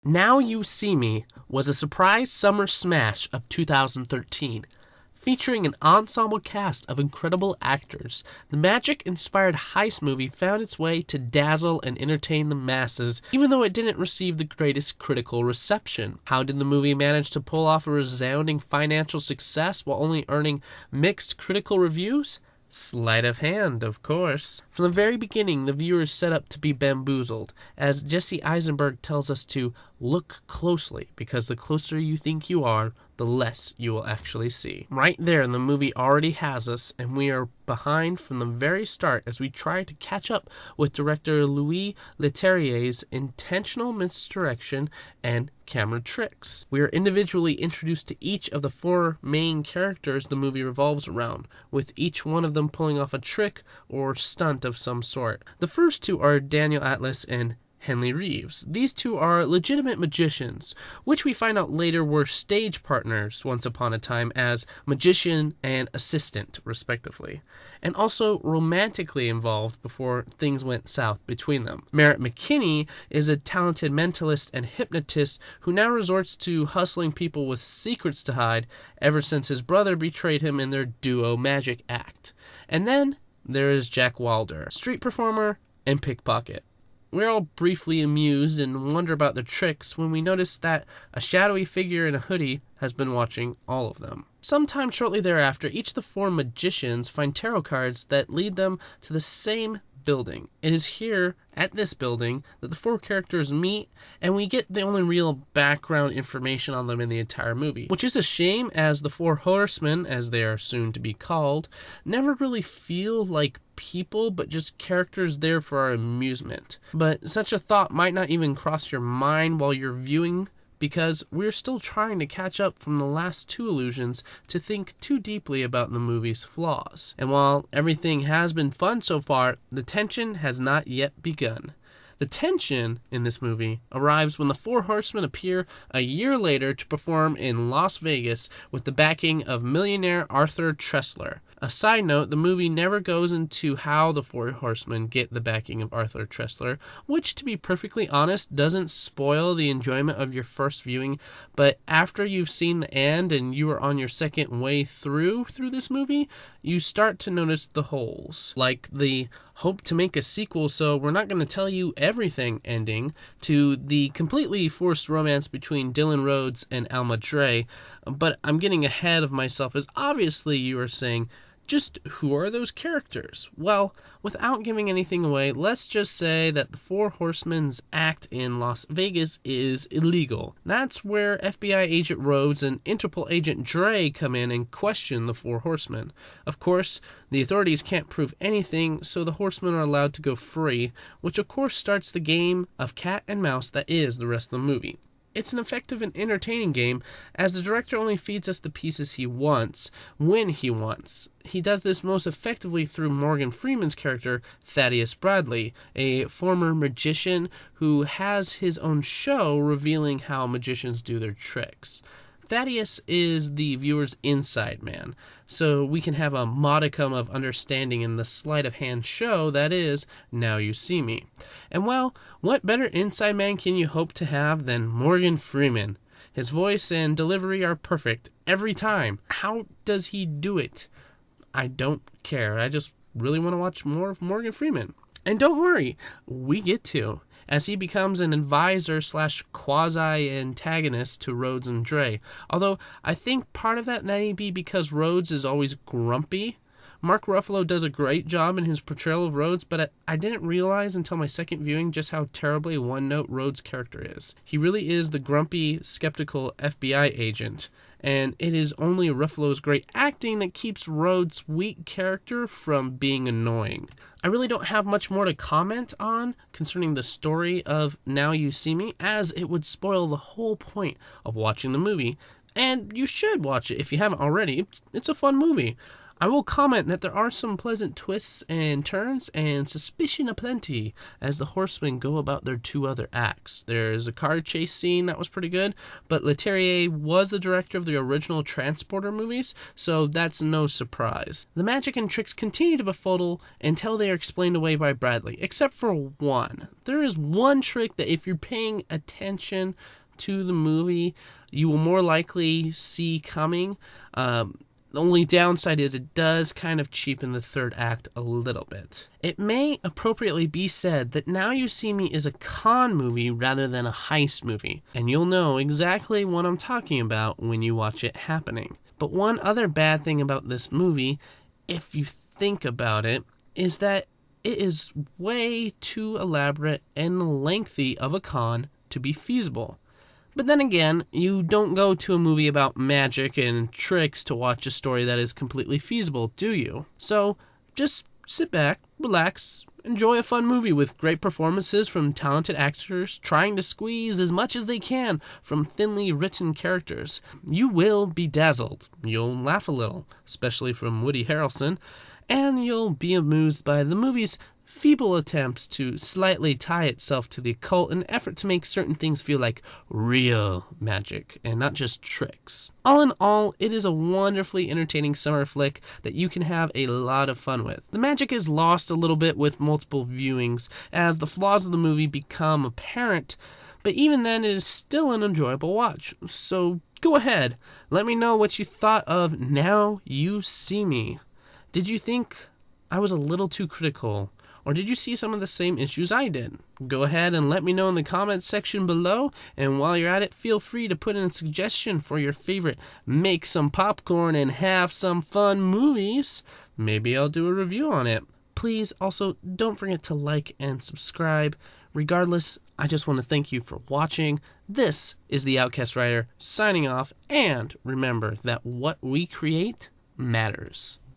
Now You See Me was a surprise summer smash of 2013. Featuring an ensemble cast of incredible actors, the magic-inspired heist movie found its way to dazzle and entertain the masses, even though it didn't receive the greatest critical reception. How did the movie manage to pull off a resounding financial success while only earning mixed critical reviews? Sleight of hand, of course. From the very beginning, the viewer is set up to be bamboozled, as Jesse Eisenberg tells us to look closely, because the closer you think you are, the less you will actually see. Right there, the movie already has us, and we are behind from the very start as we try to catch up with director Louis Leterrier's intentional misdirection and camera tricks. We are individually introduced to each of the four main characters the movie revolves around, with each one of them pulling off a trick or stunt of some sort. The first two are Daniel Atlas and Henley Reeves. These two are legitimate magicians, which we find out later were stage partners once upon a time as magician and assistant, respectively, and also romantically involved before things went south between them. Merritt McKinney is a talented mentalist and hypnotist who now resorts to hustling people with secrets to hide ever since his brother betrayed him in their duo magic act. And then there is Jack Wilder, street performer and pickpocket. We're all briefly amused and wonder about their tricks when we notice that a shadowy figure in a hoodie has been watching all of them. Sometime shortly thereafter, each of the four magicians find tarot cards that lead them to the same building. It is here, at this building, that the four characters meet, and we get the only real background information on them in the entire movie, which is a shame, as the Four Horsemen, as they are soon to be called, never really feel like people, but just characters there for our amusement. But such a thought might not even cross your mind while you're viewing, because we're still trying to catch up from the last two illusions to think too deeply about the movie's flaws. And while everything has been fun so far, the tension has not yet begun. The tension in this movie arrives when the Four Horsemen appear a year later to perform in Las Vegas with the backing of millionaire Arthur Tressler. A side note, the movie never goes into how the Four Horsemen get the backing of Arthur Tressler, which, to be perfectly honest, doesn't spoil the enjoyment of your first viewing, but after you've seen the end and you are on your second way through this movie, you start to notice the holes, like the hope to make a sequel, so we're not going to tell you everything ending, to the completely forced romance between Dylan Rhodes and Alma Dre, but I'm getting ahead of myself, as obviously you are saying, just who are those characters? Well, without giving anything away, let's just say that the Four Horsemen's act in Las Vegas is illegal. That's where FBI agent Rhodes and Interpol agent Dre come in and question the Four Horsemen. Of course, the authorities can't prove anything, so the Horsemen are allowed to go free, which of course starts the game of cat and mouse that is the rest of the movie. It's an effective and entertaining game, as the director only feeds us the pieces he wants, when he wants. He does this most effectively through Morgan Freeman's character, Thaddeus Bradley, a former magician who has his own show revealing how magicians do their tricks. Thaddeus is the viewer's inside man, so we can have a modicum of understanding in the sleight of hand show that is Now You See Me. And well, what better inside man can you hope to have than Morgan Freeman? His voice and delivery are perfect every time. How does he do it? I don't care. I just really want to watch more of Morgan Freeman. And don't worry, we get to, as he becomes an advisor / quasi-antagonist to Rhodes and Dre. Although I think part of that may be because Rhodes is always grumpy. Mark Ruffalo does a great job in his portrayal of Rhodes, but I didn't realize until my second viewing just how terribly one-note Rhodes' character is. He really is the grumpy, skeptical FBI agent, and it is only Ruffalo's great acting that keeps Rhodes' weak character from being annoying. I really don't have much more to comment on concerning the story of Now You See Me, as it would spoil the whole point of watching the movie, and you should watch it if you haven't already. It's a fun movie. I will comment that there are some pleasant twists and turns and suspicion aplenty as the horsemen go about their 2 other acts. There's a car chase scene that was pretty good, but Leterrier was the director of the original Transporter movies, so that's no surprise. The magic and tricks continue to befuddle until they are explained away by Bradley, except for one. There is one trick that if you're paying attention to the movie, you will more likely see coming. The only downside is it does kind of cheapen the 3rd act a little bit. It may appropriately be said that Now You See Me is a con movie rather than a heist movie, and you'll know exactly what I'm talking about when you watch it happening. But one other bad thing about this movie, if you think about it, is that it is way too elaborate and lengthy of a con to be feasible. But then again, you don't go to a movie about magic and tricks to watch a story that is completely feasible, do you? So, just sit back, relax, enjoy a fun movie with great performances from talented actors trying to squeeze as much as they can from thinly written characters. You will be dazzled. You'll laugh a little, especially from Woody Harrelson, and you'll be amused by the movie's feeble attempts to slightly tie itself to the occult in an effort to make certain things feel like real magic and not just tricks. All in all, it is a wonderfully entertaining summer flick that you can have a lot of fun with. The magic is lost a little bit with multiple viewings as the flaws of the movie become apparent, but even then it is still an enjoyable watch. So go ahead, let me know what you thought of Now You See Me. Did you think I was a little too critical? Or did you see some of the same issues I did? Go ahead and let me know in the comments section below, and while you're at it, feel free to put in a suggestion for your favorite make some popcorn and have some fun movies. Maybe I'll do a review on it. Please also don't forget to like and subscribe. Regardless, I just want to thank you for watching. This is the OutcastWriter signing off, and remember that what we create matters.